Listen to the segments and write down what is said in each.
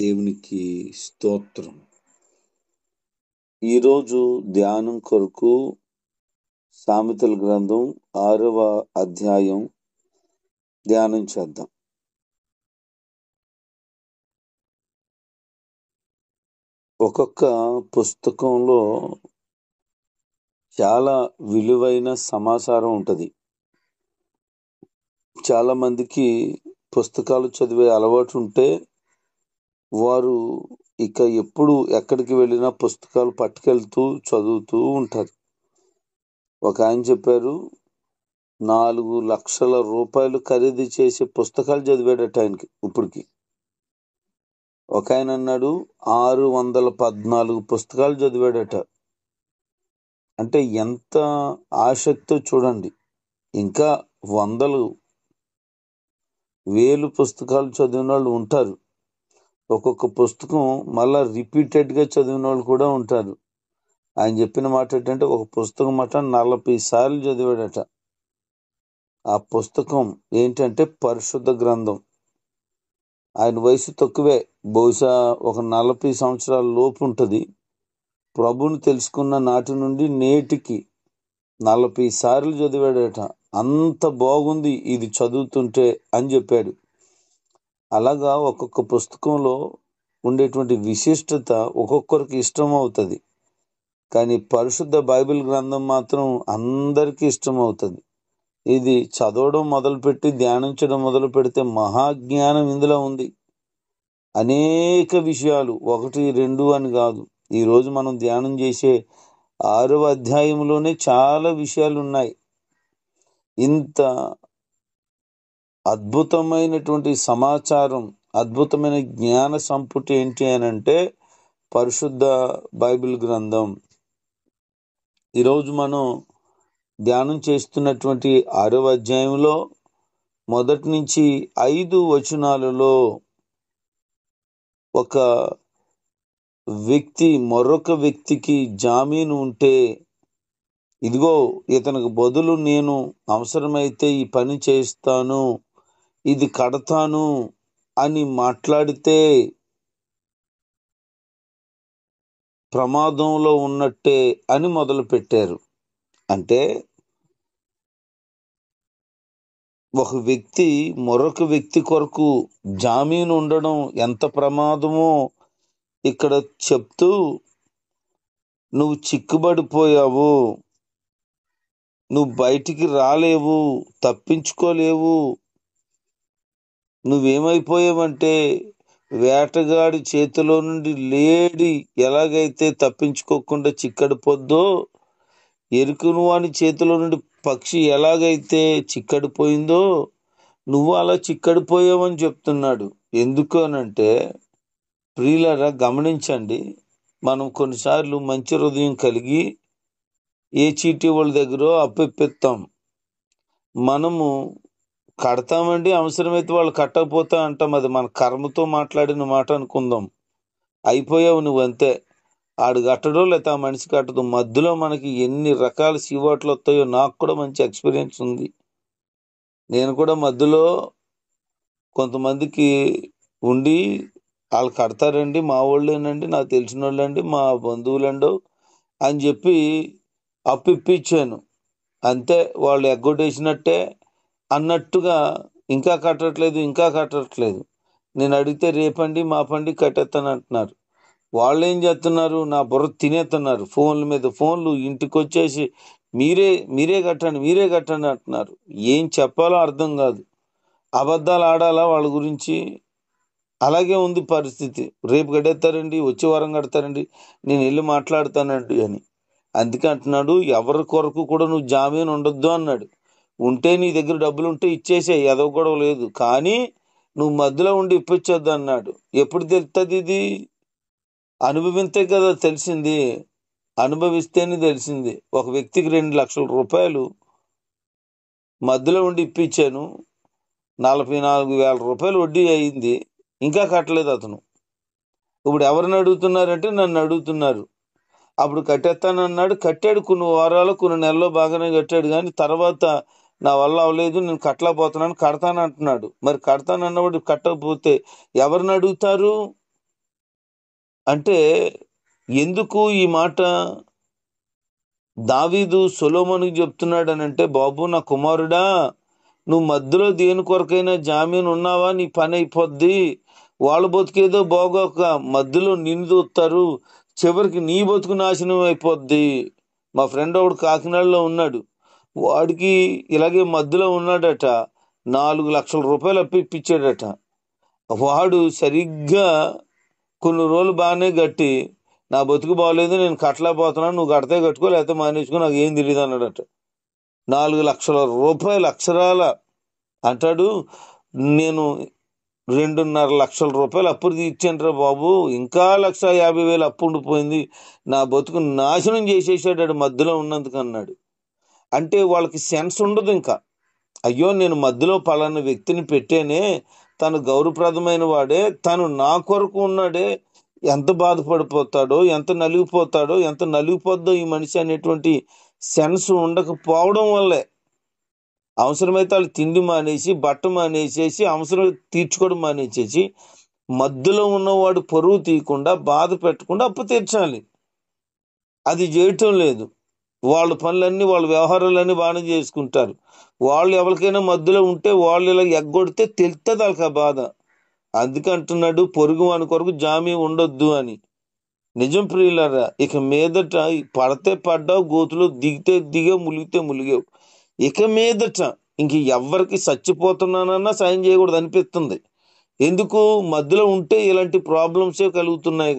దేవునికి స్తోత్రం. ఈరోజు ధ్యానం కొరకు సామెతల గ్రంథం 6వ అధ్యాయం ధ్యానం చేద్దాం. ఒక్కొక్క పుస్తకంలో చాలా విలువైన సమాచారం ఉంటుంది. చాలా మందికి పుస్తకాలు చదివే అలవాటు ఉంటే వారు ఇక ఎప్పుడు ఎక్కడికి వెళ్ళినా పుస్తకాలు పట్టుకెళ్తూ చదువుతూ ఉంటారు. ఒక ఆయన చెప్పారు, 4 లక్షల రూపాయలు ఖరీదు చేసే పుస్తకాలు చదివాడట ఆయనకి ఇప్పటికి. ఒక ఆయన అన్నాడు 614 పుస్తకాలు చదివాడట. అంటే ఎంత ఆసక్తో చూడండి. ఇంకా వందలు వేలు పుస్తకాలు చదివిన వాళ్ళు ఉంటారు. ఒక్కొక్క పుస్తకం మళ్ళా రిపీటెడ్గా చదివిన వాళ్ళు కూడా ఉంటారు. ఆయన చెప్పిన మాట ఏంటంటే ఒక పుస్తకం మాట 40 సార్లు చదివాడట. ఆ పుస్తకం ఏంటంటే పరిశుద్ధ గ్రంథం. ఆయన వయసు తక్కువే, బహుశా ఒక 40 సంవత్సరాల లోపు ఉంటుంది. ప్రభుని తెలుసుకున్న నాటి నుండి నేటికి 40 సార్లు చదివాడట. అంత బాగుంది ఇది చదువుతుంటే అని చెప్పాడు. అలాగా ఒక్కొక్క పుస్తకంలో ఉండేటువంటి విశిష్టత ఒక్కొక్కరికి ఇష్టం అవుతుంది. కానీ పరిశుద్ధ బైబిల్ గ్రంథం మాత్రం అందరికీ ఇష్టం అవుతుంది. ఇది చదవడం మొదలుపెట్టి ధ్యానించడం మొదలు పెడితే మహాజ్ఞానం ఇందులో ఉంది. అనేక విషయాలు, 1, 2 అని కాదు. ఈరోజు మనం ధ్యానం చేసే 6వ అధ్యాయంలోనే చాలా విషయాలు ఉన్నాయి. ఇంత అద్భుతమైనటువంటి సమాచారం, అద్భుతమైన జ్ఞాన సంపుటి ఏంటి అని అంటే పరిశుద్ధ బైబిల్ గ్రంథం. ఈరోజు మనం ధ్యానం చేస్తున్నటువంటి 6వ అధ్యాయంలో మొదటి నుంచి 5 వచనాలలో ఒక వ్యక్తి మరొక వ్యక్తికి జామీను ఉంటే, ఇదిగో ఇతనికి బదులు నేను అవసరమైతే ఈ పని చేస్తాను, ఇది కడతాను అని మాట్లాడితే ప్రమాదంలో ఉన్నట్టే అని మొదలు పెట్టారు. అంటే ఒక వ్యక్తి మరొక వ్యక్తి కొరకు జామీను ఉండడం ఎంత ప్రమాదమో ఇక్కడ చెప్తూ, నువ్వు చిక్కుబడిపోయావు, నువ్వు బయటికి రాలేవు, తప్పించుకోలేవు, నువ్వేమైపోయావంటే వేటగాడి చేతిలో నుండి లేడి ఎలాగైతే తప్పించుకోకుండా చిక్కడిపోద్దో, ఎరుకును వాని చేతిలో నుండి పక్షి ఎలాగైతే చిక్కడిపోయిందో నువ్వు అలా చిక్కడిపోయావని చెప్తున్నాడు. ఎందుకు అనంటే, ప్రియులారా గమనించండి, మనం కొన్నిసార్లు మంచి హృదయం కలిగి ఏ చీటీ వాళ్ళ దగ్గర అప్పిస్తాం. మనము కడతామండి, అవసరమైతే వాళ్ళు కట్టకపోతా అంటాం. అది మన కర్మతో మాట్లాడిన మాట అనుకుందాం. అయిపోయావు నువ్వు అంతే. ఆడు కట్టడో లేకపోతే ఆ మనిషి కట్టదు. మధ్యలో మనకి ఎన్ని రకాల సీవాట్లు వస్తాయో నాకు కూడా మంచి ఎక్స్పీరియన్స్ ఉంది. నేను కూడా మధ్యలో కొంతమందికి ఉండి, వాళ్ళు కడతారండి, మా వాళ్ళేనండి, నాకు తెలిసిన వాళ్ళండి, మా బంధువులండో అని చెప్పి అప్పు ఇప్పించాను. అంతే, వాళ్ళు ఎగ్గొట్టేసినట్టే అన్నట్టుగా ఇంకా కట్టట్లేదు. నేను అడిగితే రేపండి మాపండి కట్టేస్తాను అంటున్నారు. వాళ్ళు ఏం చేస్తున్నారు, నా బుర్ర తినేస్తున్నారు. ఫోన్ల మీద ఫోన్లు, ఇంటికి వచ్చేసి మీరే కట్టండి అంటున్నారు. ఏం చెప్పాలో అర్థం కాదు. అబద్ధాలు ఆడాలా వాళ్ళ గురించి? అలాగే ఉంది పరిస్థితి. రేపు కట్టేస్తారండి, వచ్చే వారం కడతారండి, నేను వెళ్ళి మాట్లాడతానండి అని. అందుకే అంటున్నాడు, ఎవరి కొరకు కూడా నువ్వు జామీను ఉండొద్దు అన్నాడు. ఉంటే నీ దగ్గర డబ్బులు ఉంటే ఇచ్చేసే, ఎదవ గొడవ లేదు. కానీ నువ్వు మధ్యలో ఉండి ఇప్పించొద్దు అన్నాడు. ఎప్పుడు తెలుస్తుంది ఇది? అనుభవిస్తే కదా తెలిసింది. అనుభవిస్తేనే తెలిసింది. ఒక వ్యక్తికి 2 లక్షల రూపాయలు మధ్యలో ఉండి ఇప్పించాను, 44,000 రూపాయలు వడ్డీ అయింది, ఇంకా కట్టలేదు అతను. ఇప్పుడు ఎవరిని అడుగుతున్నారంటే నన్ను అడుగుతున్నారు. అప్పుడు కట్టేస్తానన్నాడు, కట్టాడు. కొన్ని వారాలు కొన్ని నెలల్లో బాగానే కట్టాడు. కానీ తర్వాత నా వల్ల అవ్వలేదు, నేను కట్టలేకపోతున్నాను, కడతానంటున్నాడు. మరి కడతానన్నవాడు కట్టకపోతే ఎవరిని అడుగుతారు? అంటే ఎందుకు ఈ మాట దావీదు సొలొమోనుకి చెప్తున్నాడనంటే, బాబు నా కుమారుడా, నువ్వు మధ్యలో దేని కొరకైనా జామీన్ ఉన్నావా, నీ పని అయిపోద్ది. వాళ్ళ బతుకేదో బాగోక మధ్యలో నిన్ను చూస్తారు, చివరికి నీ బతుకు నాశనం అయిపోద్ది. మా ఫ్రెండ్ ఒకడు కాకినాడలో ఉన్నాడు, వాడికి ఇలాగే మధ్యలో ఉన్నాడట, 4 లక్షల రూపాయలు అప్పు ఇప్పించాడట. వాడు సరిగ్గా కొన్ని రోజులు బాగానే కట్టి, నా బతుకు బాగలేదు, నేను కట్టలేకపోతున్నాను, నువ్వు కడితే కట్టుకో లేకపోతే మానేసుకో, నాకు ఏం తెలియదు అన్నాడట. 4 లక్షల రూపాయలు అక్షరాల అంటాడు, నేను 2.5 లక్షల రూపాయలు అప్పు తీర్చానురా బాబు, ఇంకా 1,50,000 అప్పు ఉండిపోయింది, నా బతుకు నాశనం చేసేసాడు మధ్యలో ఉన్నందుకు అన్నాడు. అంటే వాళ్ళకి సెన్స్ ఉండదు ఇంకా. అయ్యో నేను మధ్యలో పలానా వ్యక్తిని పెట్టేనే, తను గౌరవప్రదమైన వాడే, తను నా కొరకు ఉన్నాడే, ఎంత బాధపడిపోతాడో, ఎంత నలిగిపోద్దో ఈ మనిషి అనేటువంటి సెన్స్ ఉండకపోవడం వల్లే అవసరమైతే వాళ్ళు తిండి మానేసి, బట్ట మానేసేసి, అవసరం తీర్చుకోవడం మానేసేసి, మధ్యలో ఉన్నవాడు పరువు తీయకుండా, బాధ పెట్టకుండా అప్పు తీర్చాలి. అది చేయటం లేదు. వాళ్ళ పనులన్నీ, వాళ్ళ వ్యవహారాలన్నీ బాగానే చేసుకుంటారు. వాళ్ళు ఎవరికైనా మధ్యలో ఉంటే వాళ్ళు ఇలా ఎగ్గొడితే తెలుస్తుంది వాళ్ళకి ఆ బాధ. అందుకంటున్నాడు, పొరుగు వాని కొరకు జామీ ఉండొద్దు అని. నిజం ప్రియులారా, ఇక మీదట పడితే పడ్డావు, గోతులో దిగితే దిగావు, ములిగితే ములిగావు. ఇక మీదట ఇంక ఎవరికి చచ్చిపోతున్నానన్నా సాయం చేయకూడదు అనిపిస్తుంది. ఎందుకు? మధ్యలో ఉంటే ఇలాంటి ప్రాబ్లమ్సే కలుగుతున్నాయి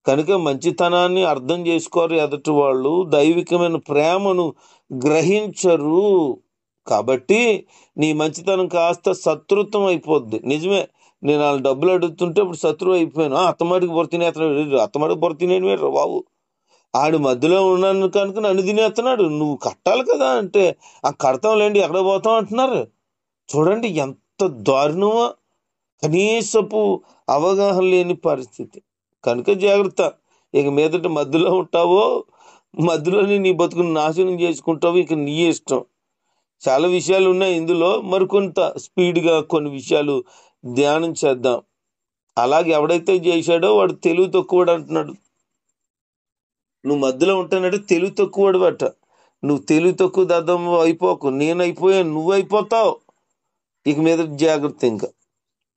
కనుక మంచితనాన్ని అర్థం చేసుకోరు ఎదుటి వాళ్ళు, దైవికమైన ప్రేమను గ్రహించరు. కాబట్టి నీ మంచితనం కాస్త శత్రుత్వం అయిపోద్ది. నిజమే, నేను వాళ్ళ డబ్బులు అడుగుతుంటే ఇప్పుడు శత్రువు అయిపోయాను. అత్తమాడికి బొర తినేస్తున్నాడు, అత్తమాడికి బొర తినేడు బాబు, ఆడి మధ్యలో ఉన్నాను కనుక నన్ను తినేస్తున్నాడు, నువ్వు కట్టాలి కదా అంటే, ఆ కడతాం లేండి, ఎక్కడ పోతాం అంటున్నారు. చూడండి ఎంత దారుణమో, కనీసపు అవగాహన లేని పరిస్థితి. కనుక జాగ్రత్త. ఇక మీదట మధ్యలో ఉంటావో, మధ్యలోనే నీ బతుకుని నాశనం చేసుకుంటావు, ఇక నీ ఇష్టం. చాలా విషయాలు ఉన్నాయి ఇందులో, మరికొంత స్పీడ్గా కొన్ని విషయాలు ధ్యానం చేద్దాం. అలాగే ఎవడైతే చేశాడో వాడు తెలివి తక్కువడు అంటున్నాడు. నువ్వు మధ్యలో ఉంటానంటే తెలివి తక్కువడు బట్ట. నువ్వు తెలివి తక్కువ దద్దం అయిపోకు, నేనైపోయాను, నువ్వు అయిపోతావు. ఇక మీద జాగ్రత్త. ఇంకా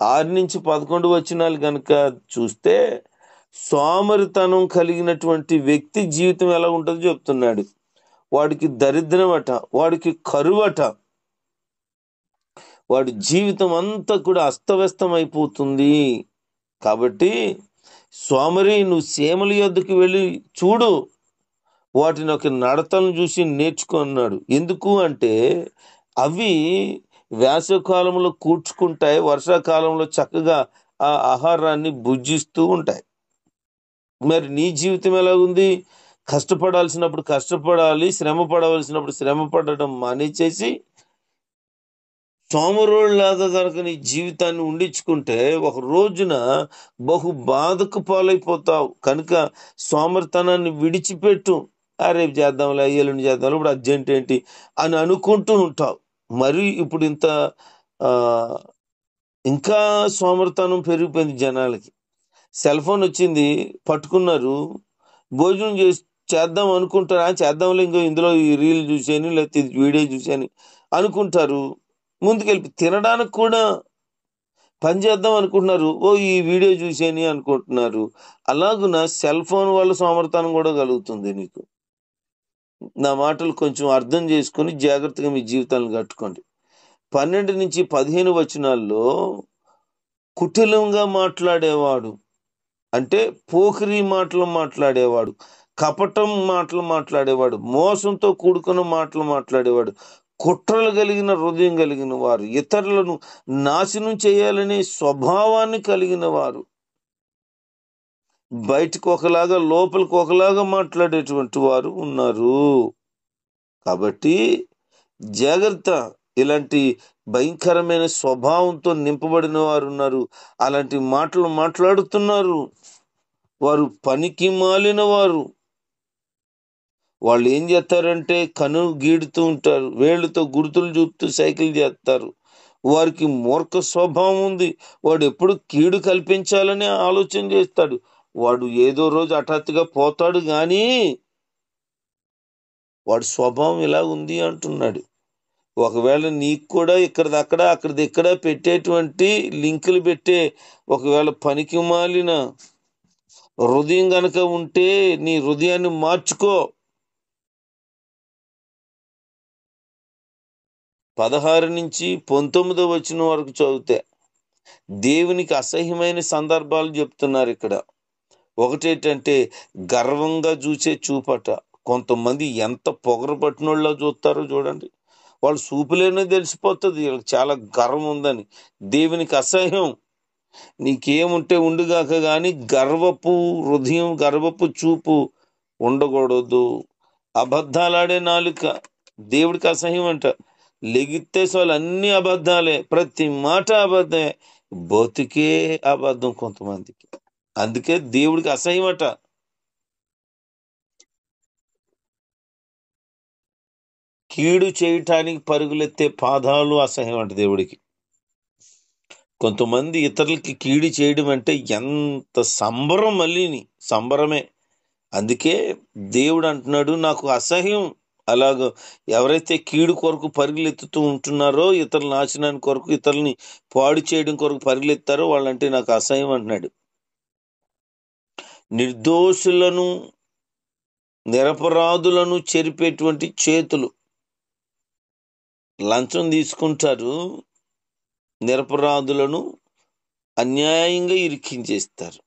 6-11 వచనాలు కనుక చూస్తే, సోమరితనం కలిగినటువంటి వ్యక్తి జీవితం ఎలా ఉంటుందో చెప్తున్నాడు. వాడికి దరిద్రమట, వాడికి కరువట, వాడి జీవితం అంతా కూడా అస్తవ్యస్తం అయిపోతుంది. కాబట్టి సోమరి, నువ్వు సీమల యొద్దకు వెళ్ళి చూడు, వాటిని ఒక నడతలను చూసి నేర్చుకున్నాడు. ఎందుకు అంటే అవి వేసవకాలంలో కూర్చుకుంటాయి, వర్షాకాలంలో చక్కగా ఆ ఆహారాన్ని భుజిస్తూ ఉంటాయి. మరి నీ జీవితం ఎలా ఉంది? కష్టపడాల్సినప్పుడు కష్టపడాలి, శ్రమ పడవలసినప్పుడు శ్రమ పడడం మానేసేసి, సోమరోళ్ళలాగా కనుక నీ జీవితాన్ని ఉండించుకుంటే ఒక రోజున బహు బాధకు పాలైపోతావు. కనుక సోమరితనాన్ని విడిచిపెట్టు. రేపు చేద్దాంలే, ఎల్లుండి చేద్దాం, ఇప్పుడు అర్జెంట్ ఏంటి అని అనుకుంటూ ఉంటావు. మరి ఇప్పుడు ఆ, ఇంకా సోమరితనం పెరిగిపోయింది జనాలకి. సెల్ ఫోన్ వచ్చింది, పట్టుకున్నారు, భోజనం చేద్దాం అనుకుంటారు, చేద్దాంలే, ఇందులో ఈ రీల్ చూసాను లేకపోతే వీడియో చూసాను అనుకుంటారు. ముందుకెళ్ళి తినడానికి కూడా పని చేద్దాం అనుకుంటున్నారు, ఈ వీడియో చూసేని అనుకుంటున్నారు. అలాగున సెల్ ఫోన్ వల్ల సోమరితనం కూడా కలుగుతుంది. నీకు నా మాటలు కొంచెం అర్థం చేసుకొని జాగ్రత్తగా మీ జీవితాలను కట్టుకోండి. 12-15 వచనాల్లో కుటిలంగా మాట్లాడేవాడు, అంటే పోకిరి మాటలు మాట్లాడేవాడు, కపటం మాటలు మాట్లాడేవాడు, మోసంతో కూడుకున్న మాటలు మాట్లాడేవాడు, కుట్రలు కలిగిన హృదయం కలిగిన వారు, ఇతరులను నాశనం చేయాలనే స్వభావాన్ని కలిగిన వారు, బయటకు ఒకలాగా లోపలికి ఒకలాగా మాట్లాడేటువంటి వారు ఉన్నారు. కాబట్టి జాగ్రత్త. ఇలాంటి భయంకరమైన స్వభావంతో నింపబడిన వారు ఉన్నారు, అలాంటి మాటలు మాట్లాడుతున్నారు. వారు పనికి మాలిన వారు. వాళ్ళు ఏం చేస్తారంటే కను గీడుతూ ఉంటారు, వేళ్లతో గుర్తులు చూపుతూ సైకిల్ చేస్తారు. వారికి మూర్ఖ స్వభావం ఉంది. వాడు ఎప్పుడు కీడు కల్పించాలని ఆలోచన చేస్తాడు. వాడు ఏదో రోజు హఠాత్తుగా పోతాడు కానీ వాడి స్వభావం ఇలా ఉంది అంటున్నాడు. ఒకవేళ నీకు కూడా ఇక్కడిదక్కడ అక్కడిది ఇక్కడ పెట్టేటువంటి లింకులు పెట్టే ఒకవేళ పనికి మాలిన హృదయం గనక ఉంటే నీ హృదయాన్ని మార్చుకో. 16 నుంచి 19 వచనం వరకు చదివితే దేవునికి అసహ్యమైన సందర్భాలు చెప్తున్నారు ఇక్కడ. ఒకటేంటంటే గర్వంగా చూసే చూపట. కొంతమంది ఎంత పొగరు పట్టినోళ్ళ చూస్తారో చూడండి. వాళ్ళు చూపులేనే తెలిసిపోతుంది వీళ్ళకి చాలా గర్వం ఉందని. దేవునికి అసహ్యం. నీకేముంటే ఉండుగాక కానీ గర్వపు హృదయం, గర్వపు చూపు ఉండకూడదు. అబద్ధాలాడే నాలుక దేవుడికి అసహ్యం అంట. లెగితే సోలు అన్ని అబద్ధాలే, ప్రతి మాట అబద్ధమే, బతికే అబద్ధం కొంతమందికి. అందుకే దేవుడికి అసహ్యం అట. కీడు చేయటానికి పరుగులెత్తే పాదాలు అసహ్యం అంట దేవుడికి. కొంతమంది ఇతరులకి కీడు చేయడం అంటే ఎంత సంబరం, మళ్ళీని సంబరమే. అందుకే దేవుడు అంటున్నాడు నాకు అసహ్యం. అలాగ ఎవరైతే కీడు కొరకు పరుగులెత్తుతూ ఉంటున్నారో, ఇతరుల నాశనానికి కొరకు, ఇతరులని పాడు చేయడం కొరకు పరుగులెత్తారో వాళ్ళంటే నాకు అసహ్యం అంటున్నాడు. నిర్దోషులను, నిరపరాధులను చెరిపేటువంటి చేతులు. లంచం తీసుకుంటారు, నిరపరాధులను అన్యాయంగా ఇరికించేస్తారు,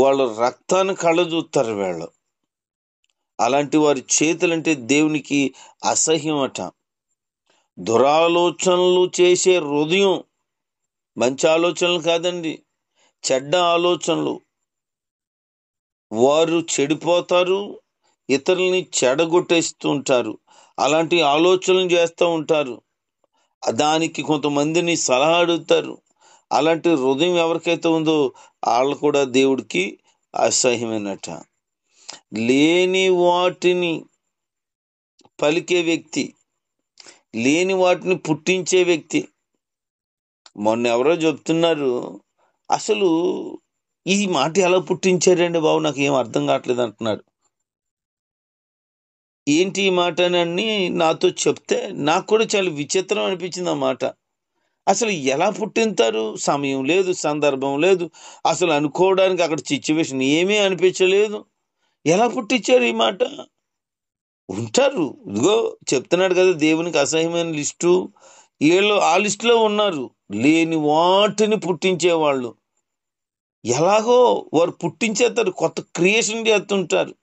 వాళ్ళ రక్తాన్ని కళ్ళ చూస్తారు వీళ్ళు. అలాంటి వారి చేతులంటే దేవునికి అసహ్యం అట. దురాలోచనలు చేసే హృదయం, మంచి ఆలోచనలు కాదండి, చెడ్డ ఆలోచనలు. వారు చెడిపోతారు, ఇతరుల్ని చెడగొట్టేస్తూ ఉంటారు, అలాంటి ఆలోచనలు చేస్తూ ఉంటారు. దానికి కొంతమందిని సలహా అడుగుతారు. అలాంటి హృదయం ఎవరికైతే ఉందో వాళ్ళు కూడా దేవుడికి అసహ్యమైనట. లేని వాటిని పలికే వ్యక్తి, లేని వాటిని పుట్టించే వ్యక్తి. మొన్న ఎవరో చెప్తున్నారు, అసలు ఈ మాట ఎలా పుట్టించారండి బాబు, నాకు ఏం అర్థం కావట్లేదు అంటున్నారు. ఏంటి ఈ మాట అని నాతో చెప్తే నాకు కూడా చాలా విచిత్రం అనిపించింది ఆ మాట. అసలు ఎలా పుట్టింతారు? సమయం లేదు, సందర్భం లేదు, అసలు అనుకోవడానికి అక్కడ సిచ్యువేషన్ ఏమీ అనిపించలేదు. ఎలా పుట్టించారు ఈ మాట? ఉంటారు, ఇదిగో చెప్తున్నాడు కదా దేవునికి అసహ్యమైన లిస్టు, వీళ్ళు ఆ లిస్టులో ఉన్నారు. లేని వాటిని పుట్టించేవాళ్ళు ఎలాగో వారు పుట్టించేస్తారు, కొత్త క్రియేషన్ చేస్తుంటారు.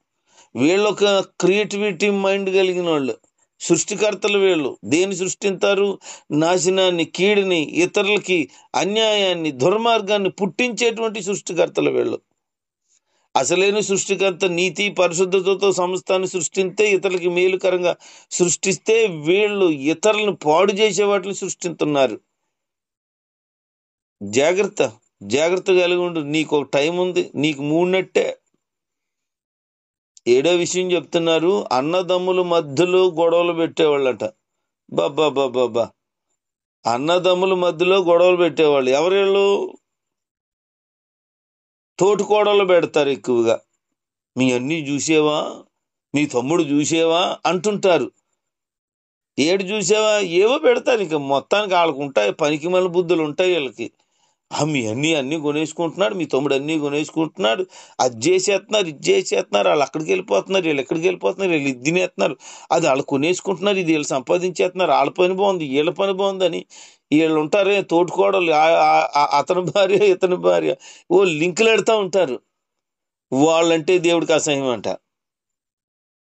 వీళ్ళు ఒక క్రియేటివిటీ మైండ్ కలిగిన వాళ్ళు, సృష్టికర్తలు వీళ్ళు. దేని సృష్టిస్తారు? నాశనాన్ని, కీడుని, ఇతరులకి అన్యాయాన్ని, దుర్మార్గాన్ని పుట్టించేటువంటి సృష్టికర్తలు వీళ్ళు. అసలైన సృష్టికర్త నీతి పరిశుద్ధతతో సమస్తాన్ని సృష్టిస్తే, ఇతరులకి మేలుకరంగా సృష్టిస్తే, వీళ్ళు ఇతరులను పాడు చేసే వాటిని సృష్టిస్తున్నారు. జాగ్రత్త, జాగ్రత్త కలిగి ఉండు. నీకు ఒక టైం ఉంది, నీకు మూడినట్టే. 7వ విషయం చెప్తున్నారు, అన్నదమ్ముల మధ్యలో గొడవలు పెట్టేవాళ్ళట. బాబా బాబా, అన్నదమ్ముల మధ్యలో గొడవలు పెట్టేవాళ్ళు ఎవరేళ్ళు? తోటికోడలు పెడతారు ఎక్కువగా. మీ అన్నీ చూసేవా, మీ తమ్ముడు చూసేవా అంటుంటారు. ఏడు చూసేవా ఏవో పెడతారు. ఇక మొత్తానికి వాళ్ళకు ఉంటాయి, పనికి మళ్ళీ బుద్ధులు ఉంటాయి వీళ్ళకి. మీ అన్నీ కొనేసుకుంటున్నాడు, మీ తమ్ముడు అన్నీ కొనేసుకుంటున్నాడు, అది చేసేస్తున్నారు, ఇది చేసేస్తున్నారు, వాళ్ళు అక్కడికి వెళ్ళిపోతున్నారు, వీళ్ళు ఎక్కడికి వెళ్ళిపోతున్నారు, వీళ్ళు ఇది తినేస్తున్నారు, అది వాళ్ళు కొనేసుకుంటున్నారు, ఇది వీళ్ళు సంపాదించేస్తున్నారు, వాళ్ళ పని బాగుంది, వీళ్ళ పని బాగుందని వీళ్ళు ఉంటారే తోటికోడలు, అతని భార్య ఇతని భార్య ఓ లింకులు పెడతా ఉంటారు. వాళ్ళంటే దేవుడికి అసహ్యం అంట.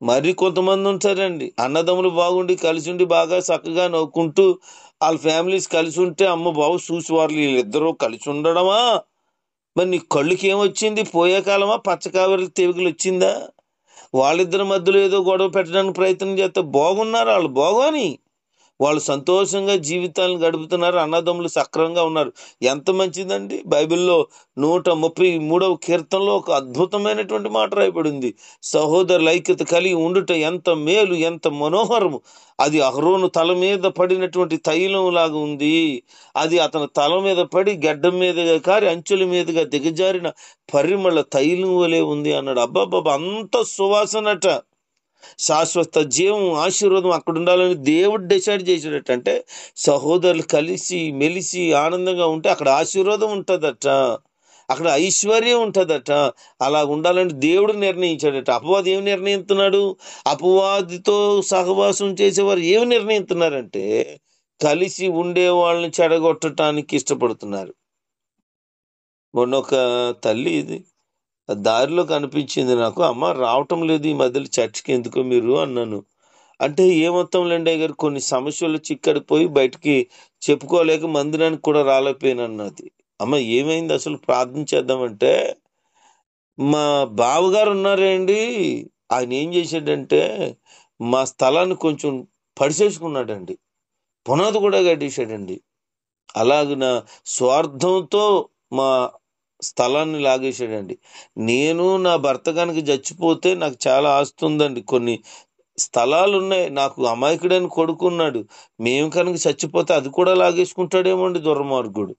మరి కొంతమంది ఉంటారండి, అన్నదమ్ములు బాగుండి కలిసి ఉండి బాగా చక్కగా నవ్వుకుంటూ వాళ్ళ ఫ్యామిలీస్ కలిసి ఉంటే అమ్మ బాబు చూసి వాళ్ళు వీళ్ళిద్దరూ కలిసి ఉండడమా, మరి నీ కళ్ళుకి ఏమొచ్చింది? పోయే కాలమా, పచ్చకావరి తెవికలు వచ్చిందా? వాళ్ళిద్దరి మధ్యలో ఏదో గొడవ పెట్టడానికి ప్రయత్నం చేస్తే బాగున్నారు వాళ్ళు, బాగోని వాళ్ళు సంతోషంగా జీవితాలను గడుపుతున్నారు, అన్నదమ్ములు సక్రమంగా ఉన్నారు. ఎంత మంచిదండి! బైబిల్లో 133వ కీర్తనలో ఒక అద్భుతమైనటువంటి మాట రాయబడింది. సహోదరుల ఐక్యత కలిగి ఉండుట ఎంత మేలు, ఎంత మనోహరము. అది అహరోను తల మీద పడినటువంటి తైలం లాగా ఉంది. అది అతని తల మీద పడి గడ్డం మీదుగా కారి అంచుల మీదుగా దిగజారిన పరిమళ తైలం వలె ఉంది అన్నాడు. అబ్బాబ్బా, అంత సువాసనట. శాశ్వత జీవం, ఆశీర్వాదం అక్కడ ఉండాలని దేవుడు డిసైడ్ చేసాడట. అంటే సహోదరులు కలిసి మెలిసి ఆనందంగా ఉంటే అక్కడ ఆశీర్వాదం ఉంటుందట, అక్కడ ఐశ్వర్యం ఉంటుందట. అలా ఉండాలని దేవుడు నిర్ణయించాడట. అపవాది ఏమి నిర్ణయిస్తున్నాడు? అపవాదితో సహవాసం చేసేవారు ఏమి నిర్ణయిస్తున్నారంటే కలిసి ఉండే వాళ్ళని చెడగొట్టడానికి ఇష్టపడుతున్నారు. మొన్న ఒక తల్లి ఇది దారిలో కనిపించింది నాకు. అమ్మ, రావటం లేదు ఈ మధ్యలో చర్చికి, ఎందుకో మీరు అన్నాను. అంటే ఏమొత్తంలేండి అయ్యగారు, కొన్ని సమస్యలు చిక్కడిపోయి బయటికి చెప్పుకోలేక మందిరానికి కూడా రాలేకపోయాను అన్నది. అమ్మ, ఏమైంది అసలు, ప్రార్థన చేద్దామంటే, మా బావగారు ఉన్నారే అండి, ఆయన ఏం చేశాడంటే మా స్థలాన్ని కొంచెం పడిసేసుకున్నాడండి, పునాది కూడా కట్టేశాడండి. అలాగున స్వార్థంతో మా స్థలాన్ని లాగేశాడండి. నేను నా భర్త కనుక చచ్చిపోతే నాకు చాలా ఆస్తి ఉందండి, కొన్ని స్థలాలు ఉన్నాయి, నాకు అమాయకుడని కొడుకున్నాడు, మేము కనుక చచ్చిపోతే అది కూడా లాగేసుకుంటాడేమో అండి దుర్మార్గుడు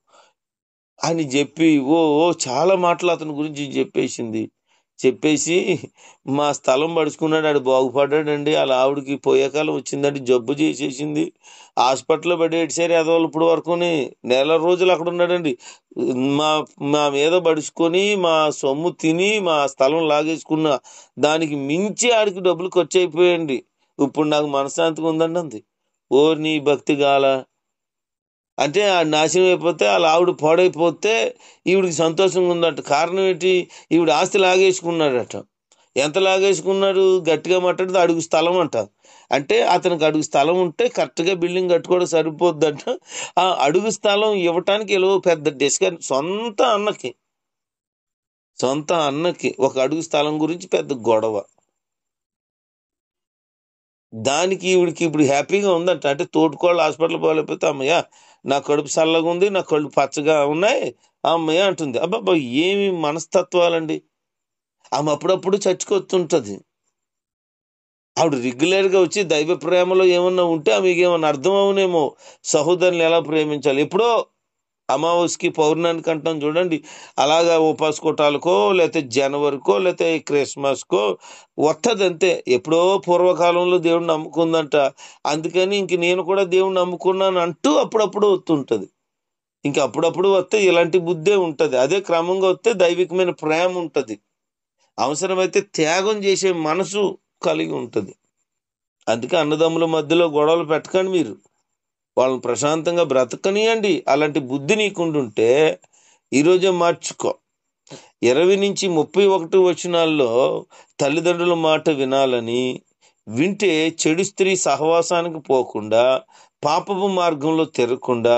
అని చెప్పి ఓ ఓ చాలా మాటలు అతని గురించి చెప్పేసి మా స్థలం పడుచుకున్నాడు. ఆడు బాగుపడ్డాడండి. అలా ఆవిడకి పోయే కాలం వచ్చిందండి, జబ్బు చేసేసింది, హాస్పిటల్లో పడి ఏడ్చారు ఎదవాళ్ళు. ఇప్పుడు వరకుని నెల రోజులు అక్కడ ఉన్నాడండి. మా మా మీద పడుచుకొని మా సొమ్ము తిని మా స్థలం లాగేసుకున్న దానికి మించి ఆడికి డబ్బులు ఖర్చు అయిపోయాయండి. ఇప్పుడు నాకు మనశ్శాంతిగా ఉందండి అంది. ఓ నీ భక్తి గాల అంటే ఆ నాశనం అయిపోతే వాళ్ళ ఆవిడ పాడైపోతే ఈవిడికి సంతోషంగా ఉందట. కారణం ఏంటి? ఈవిడ ఆస్తి లాగేసుకున్నాడట. ఎంత లాగేసుకున్నాడు? గట్టిగా మాట్లాడితే అడుగు స్థలం అంట. అంటే అతనికి అడుగు స్థలం ఉంటే కరెక్ట్గా బిల్డింగ్ కట్టుకోవడం సరిపోద్దట. ఆ అడుగు స్థలం ఇవ్వటానికి ఏదో పెద్ద డిస్కషన్. సొంత అన్నకి ఒక అడుగు స్థలం గురించి పెద్ద గొడవ. దానికి ఈవిడికి ఇప్పుడు హ్యాపీగా ఉందంట. అంటే తోటికోళ్ళు హాస్పిటల్ పోలేకపోతే అమ్మయ్య నా కడుపు చల్లగా ఉంది, నా కళ్ళు పచ్చగా ఉన్నాయి అమ్మయ్య అంటుంది. అబ్బాబ్బా, ఏమి మనస్తత్వాలండి. ఆమె అప్పుడప్పుడు చచ్చికొస్తుంటది. ఆవిడ రెగ్యులర్గా వచ్చి దైవ ప్రేమలో ఏమన్నా ఉంటే ఆమెకి ఏమన్నా అర్థం అవునేమో, సహోదరుని ఎలా ప్రేమించాలి. ఎప్పుడో అమావాస్యకి పౌర్ణానికి అంటాం చూడండి, అలాగా ఉపాసకోటాలకో లేకపోతే జనవరికో లేకపోతే క్రిస్మస్కో వస్తుంది అంతే. ఎప్పుడో పూర్వకాలంలో దేవుడిని నమ్ముకుందంట, అందుకని ఇంక నేను కూడా దేవుడిని నమ్ముకున్నాను అంటూ అప్పుడప్పుడు వస్తుంటది. ఇంక అప్పుడప్పుడు వస్తే ఇలాంటి బుద్ధే ఉంటది. అదే క్రమంగా వస్తే దైవికమైన ప్రేమ ఉంటది, అవసరమైతే త్యాగం చేసే మనసు కలిగి ఉంటది. అందుకే అన్నదమ్ముల మధ్యలో గొడవలు పెట్టకండి మీరు, వాళ్ళని ప్రశాంతంగా బ్రతకనియండి. అలాంటి బుద్ధి నీకుండుంటే ఈరోజే మార్చుకో. 20-31 వచనాల్లో తల్లిదండ్రుల మాట వినాలని, వింటే చెడు స్త్రీ సహవాసానికి పోకుండా, పాపపు మార్గంలో తిరగకుండా,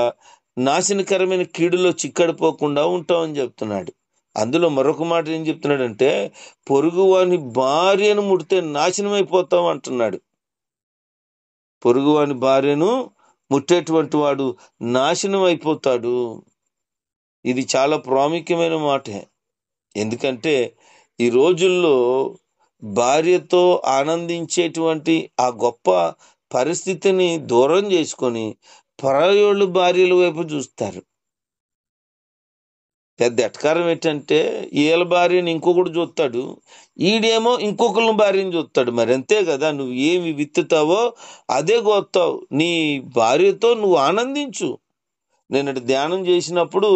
నాశనకరమైన కీడులో చిక్కడిపోకుండా ఉంటామని చెప్తున్నాడు. అందులో మరొక మాట ఏం చెప్తున్నాడంటే, పొరుగు వాని భార్యను ముడితే నాశనం అయిపోతాం అంటున్నాడు. పొరుగువాని భార్యను ముట్టేటువంటి వాడు నాశనం అయిపోతాడు. ఇది చాలా ప్రాముఖ్యమైన మాటే. ఎందుకంటే ఈ రోజుల్లో భార్యతో ఆనందించేటువంటి ఆ గొప్ప పరిస్థితిని దూరం చేసుకొని పరాయోళ్ళు భార్యల వైపు చూస్తారు. పెద్ద ఎటకారం ఏంటంటే వీళ్ళ భార్యని ఇంకొకటి చూస్తాడు, ఈడేమో ఇంకొకరిని భార్యని చూస్తాడు. మరి అంతే కదా, నువ్వు ఏమి విత్తుతావో అదే కోస్తావు. నీ భార్యతో నువ్వు ఆనందించు. నేను ధ్యానం చేసినప్పుడు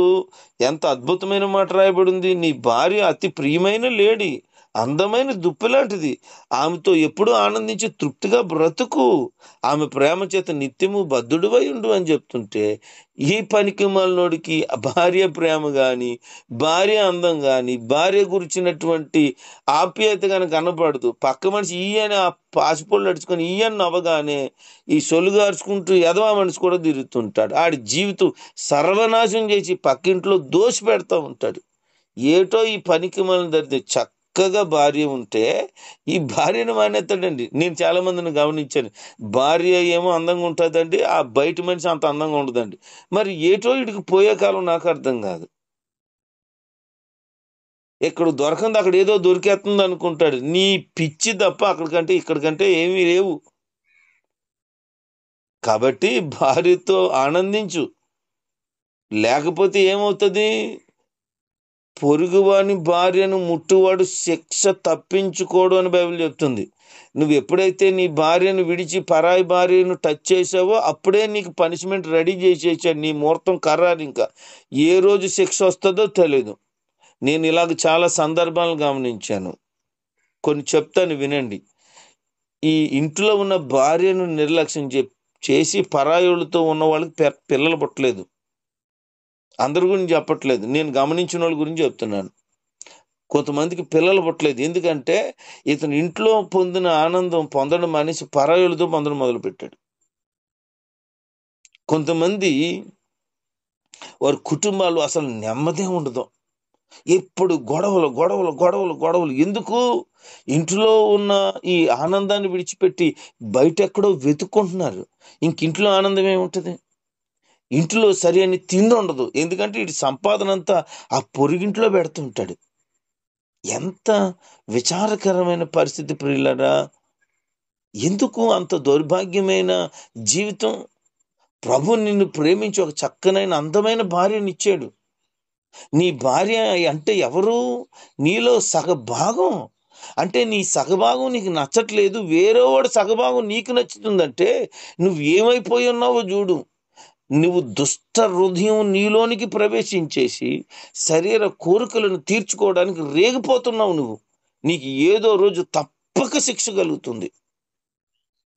ఎంత అద్భుతమైన మాట రాయబడింది. నీ భార్య అతి ప్రియమైన లేడీ, అందమైన దుప్పి లాంటిది, ఆమెతో ఎప్పుడూ ఆనందించి తృప్తిగా బ్రతుకు, ఆమె ప్రేమ చేత నిత్యము బద్ధుడివై ఉండు అని చెప్తుంటే, ఈ పనికి మాలినోడికి భార్య ప్రేమ కానీ, భార్య అందం కానీ, భార్య గురించినటువంటి ఆప్యాయత కానీ కనపడదు. పక్క మనిషి ఈయన పాసిపోళ్ళు నడుచుకొని ఈయన నవ్వగానే ఈ సొలుగార్చుకుంటూ ఎదవా మనిషి కూడా తిరుగుతుంటాడు. ఆడి జీవితం సర్వనాశనం చేసి పక్కింట్లో దోషి పెడతా ఉంటాడు. ఏటో ఈ పనికి మనం దరిద్రం. చక్కగా భార్య ఉంటే ఈ భార్యను మానేస్తాడండి. నేను చాలా మందిని గమనించాను. భార్య ఏమో అందంగా ఉంటుందండి, ఆ బయట మనిషి అంత అందంగా ఉండదండి. మరి ఏటో ఇడికి పోయే కాలం నాకు అర్థం కాదు. ఇక్కడ దొరకంది అక్కడ ఏదో దొరికేస్తుంది అనుకుంటాడు. నీ పిచ్చి తప్ప అక్కడికంటే ఇక్కడికంటే ఏమీ లేవు. కాబట్టి భార్యతో ఆనందించు. లేకపోతే ఏమవుతుంది? పొరుగువాని భార్యను ముట్టువాడు శిక్ష తప్పించుకోడు అని బైబిల్ చెప్తుంది. నువ్వు ఎప్పుడైతే నీ భార్యను విడిచి పరాయి భార్యను టచ్ చేసావో అప్పుడే నీకు పనిష్మెంట్ రెడీ చేసేసాడు. నీ ముహూర్తం ఖరారు. ఇంకా ఏ రోజు శిక్ష వస్తుందో తెలియదు. నేను ఇలాగ చాలా సందర్భాలను గమనించాను. కొన్ని చెప్తాను వినండి. ఈ ఇంట్లో ఉన్న భార్యను నిర్లక్ష్యం చేసి పరాయోళ్ళతో ఉన్న వాళ్ళకి పిల్లలు పుట్టలేదు. అందరి గురించి చెప్పట్లేదు, నేను గమనించిన వాళ్ళ గురించి చెప్తున్నాను. కొంతమందికి పిల్లలు పుట్టలేదు. ఎందుకంటే ఇతను ఇంట్లో పొందిన ఆనందం పొందడం అనేసి పరాయోళ్ళతో పొందడం మొదలుపెట్టాడు. కొంతమంది వారి కుటుంబాలు అసలు నెమ్మదే ఉండదు. ఎప్పుడు గొడవలు గొడవలు గొడవలు గొడవలు. ఎందుకు? ఇంట్లో ఉన్న ఈ ఆనందాన్ని విడిచిపెట్టి బయట ఎక్కడో వెతుక్కుంటున్నారు. ఇంట్లో ఆనందం ఏముంటుంది? ఇంట్లో సరి అని తిండి ఉండదు. ఎందుకంటే ఇటు సంపాదన అంతా ఆ పొరుగింట్లో పెడుతుంటాడు. ఎంత విచారకరమైన పరిస్థితి ప్రియులారా! ఎందుకు అంత దౌర్భాగ్యమైన జీవితం? ప్రభు నిన్ను ప్రేమించి ఒక చక్కనైన అందమైన భార్యనిచ్చాడు. నీ భార్య అంటే ఎవరు? నీలో సగభాగం. అంటే నీ సగభాగం నీకు నచ్చట్లేదు, వేరేవాడు సగభాగం నీకు నచ్చుతుందంటే నువ్వు ఏమైపోయి ఉన్నావో చూడు. నువ్వు దుష్ట హృదయం నీలోనికి ప్రవేశించేసి శరీర కోరికలను తీర్చుకోవడానికి రేగిపోతున్నావు నువ్వు. నీకు ఏదో రోజు తప్పక శిక్ష కలుగుతుంది.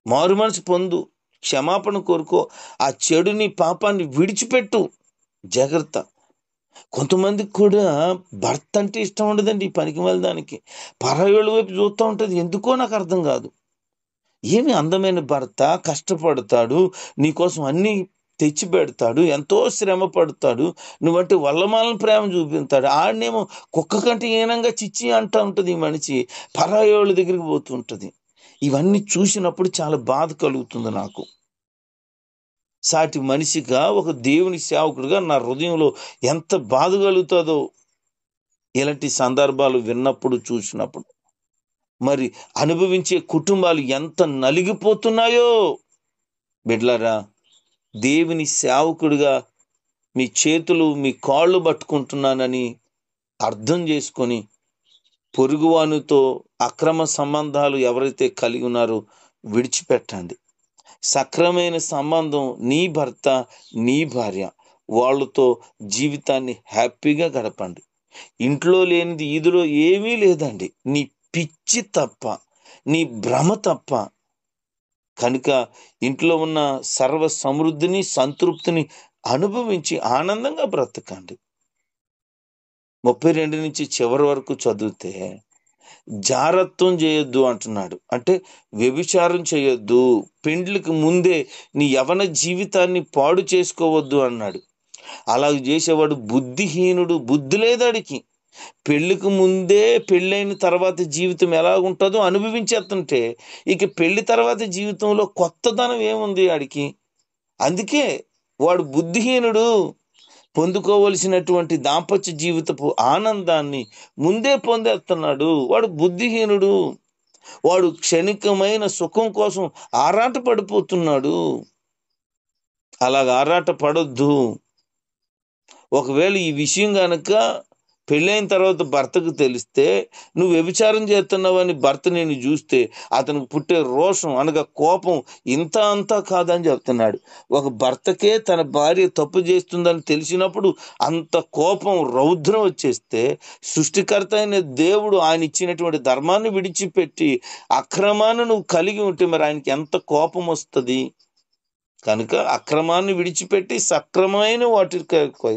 మారు మనసు పొందు, క్షమాపణ కోరుకో, ఆ చెడుని పాపాన్ని విడిచిపెట్టు. జాగ్రత్త. కొంతమందికి కూడా భర్త అంటే ఇష్టం ఉండదండి. ఈ పనికి దానికి పరాయోళ్ళ వైపు చూస్తూ ఉంటుంది. ఎందుకో నాకు అర్థం కాదు. ఏమి అందమైన భర్త, కష్టపడతాడు, నీకోసం అన్నీ తెచ్చి పెడతాడు, ఎంతో శ్రమ పడతాడు, నువ్వంటే వల్లమాలను ప్రేమ చూపిస్తాడు. ఆడనేమో కుక్క కంటే హీనంగా చిచ్చి అంటూ ఉంటుంది ఈ మనిషి. పరాయోళ్ళ దగ్గరికి పోతుంటుంది. ఇవన్నీ చూసినప్పుడు చాలా బాధ కలుగుతుంది నాకు. సాటి మనిషిగా, ఒక దేవుని సేవకుడిగా నా హృదయంలో ఎంత బాధ కలుగుతుందో ఇలాంటి సందర్భాలు విన్నప్పుడు, చూసినప్పుడు. మరి అనుభవించే కుటుంబాలు ఎంత నలిగిపోతున్నాయో. బిడ్లారా, దేవుని సేవకుడిగా మీ చేతులు మీ కాళ్ళు పట్టుకుంటున్నానని అర్థం చేసుకొని పొరుగువానితో అక్రమ సంబంధాలు ఎవరైతే కలిగి ఉన్నారో విడిచిపెట్టండి. సక్రమైన సంబంధం నీ భర్త, నీ భార్య, వాళ్ళతో జీవితాన్ని హ్యాపీగా గడపండి. ఇంట్లో లేనిది ఈదులో ఏమీ లేదండి. నీ పిచ్చి తప్ప, నీ భ్రమ తప్ప. కనుక ఇంట్లో ఉన్న సర్వ సమృద్ధిని, సంతృప్తిని అనుభవించి ఆనందంగా బ్రతకండి. 32 నుంచి చివరి వరకు చదివితే జారత్వం చేయొద్దు అంటున్నాడు. అంటే వ్యభిచారం చేయొద్దు, పెండ్లికి ముందే నీ యవన జీవితాన్ని పాడు చేసుకోవద్దు అన్నాడు. అలా చేసేవాడు బుద్ధిహీనుడు. బుద్ధి లేదాడికి. పెళ్లికి ముందే పెళ్ళైన తర్వాత జీవితం ఎలా ఉంటుందో అనుభవించేస్తుంటే ఇక పెళ్లి తర్వాత జీవితంలో కొత్తదనం ఏముంది ఆడికి? అందుకే వాడు బుద్ధిహీనుడు. పొందుకోవలసినటువంటి దాంపత్య జీవితపు ఆనందాన్ని ముందే పొందేస్తున్నాడు. వాడు బుద్ధిహీనుడు. వాడు క్షణికమైన సుఖం కోసం ఆరాట పడిపోతున్నాడు. అలాగ ఆరాట పడొద్దు. ఒకవేళ ఈ విషయం గనక పెళ్ళైన తర్వాత భర్తకు తెలిస్తే, నువ్వు వ్యభిచారం చేస్తున్నావని భర్త నేను చూస్తే అతనికి పుట్టే రోషం అనగా కోపం ఇంత అంతా కాదని చెప్తున్నాడు. ఒక భర్తకే తన భార్య తప్పు చేస్తుందని తెలిసినప్పుడు అంత కోపం, రౌద్రం వచ్చేస్తే సృష్టికర్త అయిన దేవుడు ఆయన ఇచ్చినటువంటి ధర్మాన్ని విడిచిపెట్టి అక్రమాన్ని నువ్వు కలిగి ఉంటే మరి ఆయనకి ఎంత కోపం వస్తుంది? కనుక అక్రమాన్ని విడిచిపెట్టి సక్రమైన వాటికి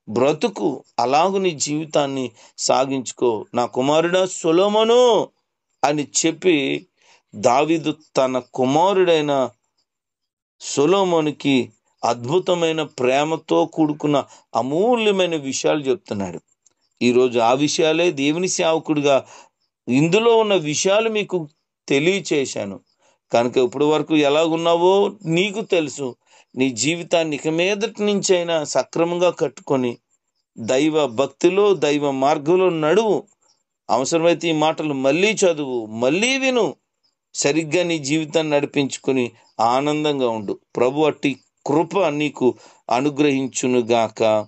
బ్రతుకు. అలాగు నీ జీవితాన్ని సాగించుకో నా కుమారుడా సొలొమోను అని చెప్పి దావీదు తన కుమారుడైన సొలొమోనుకి అద్భుతమైన ప్రేమతో కూడుకున్న అమూల్యమైన విషయాలు చెప్తున్నాడు. ఈరోజు ఆ విషయాలే దేవుని సేవకుడిగా ఇందులో ఉన్న విషయాలు మీకు తెలియచేశాను కనుక ఇప్పటి వరకు ఎలాగున్నావో నీకు తెలుసు. నీ జీవితాన్ని ఇక మీదటి నుంచైనా సక్రమంగా కట్టుకొని దైవ భక్తిలో దైవ మార్గంలో నడువు. అవసరమైతే ఈ మాటలు మళ్ళీ చదువు, మళ్ళీ విను. సరిగ్గా నీ జీవితాన్ని నడిపించుకుని ఆనందంగా ఉండు. ప్రభు అట్టి కృప నీకు అనుగ్రహించునుగాక.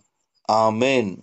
ఆమెన్.